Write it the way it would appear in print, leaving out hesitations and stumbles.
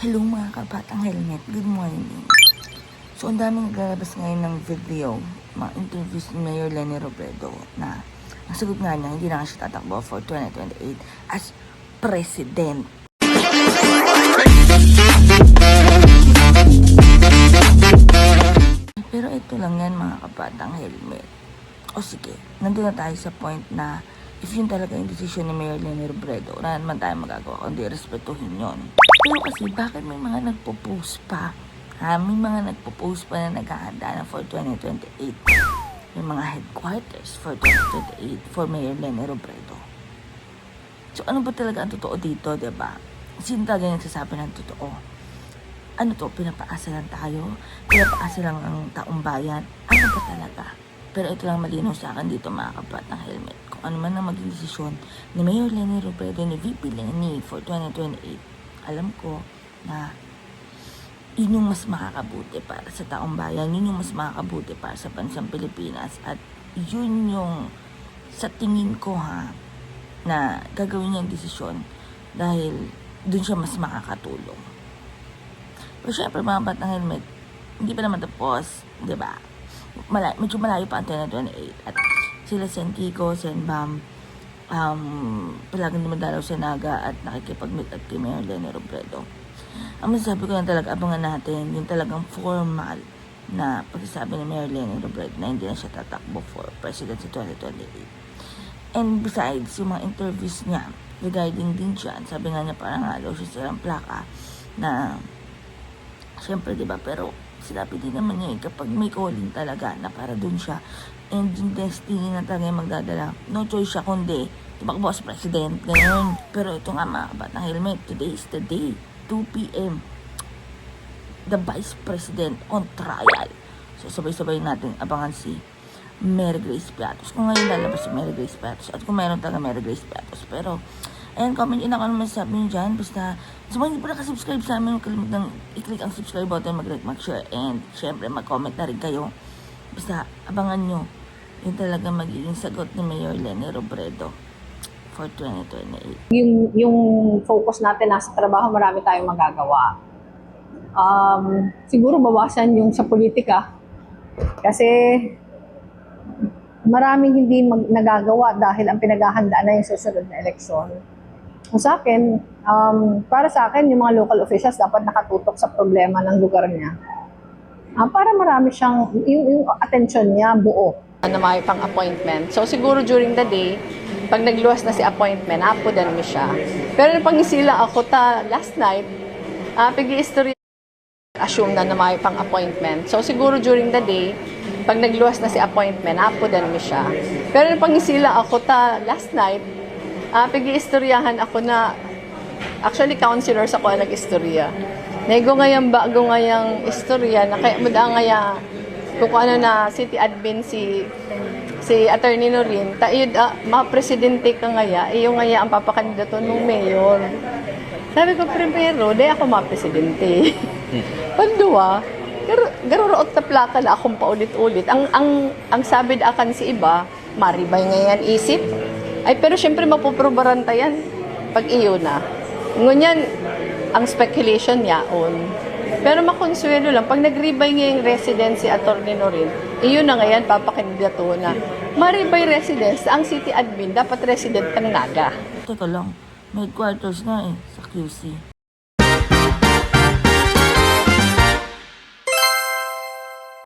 Hello mga kabatang helmet, good morning. So ang daming naglalabas ngayon ng video, mga interviews ni Mayor Leni Robredo na ang sagot nga niya, hindi na nga siya tatakbo for 2028 as president. Pero ito lang yan mga kabatang helmet. O sige, nandun na tayo sa point na if yun talaga yung desisyon ni Mayor Leni Robredo, wala naman tayo magagawa kundi respetuhin yun. Pero kasi bakit may mga nagpo-post pa? May mga nagpo-post pa na naghahanda na for 2028. May mga headquarters for 2028 for Mayor Leni Robredo. So ano ba talaga ang totoo dito, diba? Sino talaga yung nagsasabi ng totoo? Ano to, pinapaasa lang tayo? Pinapaasa lang ang taong bayan? Ano ba talaga? Pero ito lang malinaw sa akin dito mga kabatang helmet. Kung ano man ang maging desisyon ni Mayor Leni Robredo, ni VP Leni for 2028, alam ko na yun yung mas makakabuti para sa taong bayan, yun yung mas makakabuti para sa bansang Pilipinas, at yun yung sa tingin ko na gagawin niyang desisyon dahil dun siya mas makakatulong. Pero syempre mga batang helmet, hindi pa naman tapos, di ba? Medyo malayo pa ang 2028 at sila Sen Kiko, Sen Bam, palaging dumadalaw sa Naga at nakikipag-meet at kay Mayor Leni Robredo. Ang masasabi ko na talaga, abangan natin yung talagang formal na pagsasabi ni Mayor Leni Robredo na hindi na siya tatakbo for president sa 2028. And besides, yung mga interviews niya regarding din dyan, sabi nga niya parang halo siya silang plaka na syempre diba, pero sinabi din naman niya kapag may calling talaga na para dun siya and yung destiny na talaga yung magdadala, no choice siya kundi tumakbo sa president, ganyan. Pero ito nga mga kabatang helmet, today is the day, 2 p.m. the Vice President on trial. So sabay-sabay natin abangan si Mary Grace Piatos. Kung ngayon lalabas si Mary Grace Piatos at kung mayroon talaga Mary Grace Piatos. Pero ayan, comment yun ako naman sabi nyo dyan. Basta, sa mga hindi pa nakasubscribe sa amin, kalimutan i-click ang subscribe button, mag-like, mag-share, and syempre mag-comment na rin kayo. Basta, abangan nyo. Yun talaga magiging sagot ni Mayor Leni Robredo for 2028. Yung focus natin nasa trabaho, marami tayong magagawa. Siguro bawasan yung sa politika. Kasi maraming hindi nagagawa dahil ang pinaghahandaan na yung susunod na eleksyon. Kung sa akin, para sa akin, yung mga local officials dapat nakatutok sa problema ng lugar niya. Para marami siyang, yung attention niya buo. Na may pang-appointment. So siguro during the day, pag nagluwas na si appointment, apodan mo siya. Pero pangisila ako last night, pag-i-story, assume na may pang-appointment. So siguro during the day, pag nagluwas na si appointment, apodan mo siya. Pero pangisila ako last night, pag-i-istoryahan ako na, actually counselors ako ang nag-istorya. Nego ngayang bago ngayang istorya, na kaya muda ngaya, kung ano na city admin si Attorney Norin, ma-presidente ka ngaya, iyo ngaya ang papakandidato ng mayor. Sabi ko, primero, di ako ma-presidente. Pandua, garuroot na plaka na akong paulit-ulit. Ang sabi akan si iba, maribay ngayon isip. Ay, pero syempre mapuprobaranta yan pag iyo na. Ngunyan, ang speculation yaon. Pero makonsuelo lang, pag nag-rebay ngayong residence si Atty. Norin, iyo na ngayon, papakandidato na. Maribay residence, ang city admin, dapat resident ng Naga. Teka lang, may headquarters na sa QC.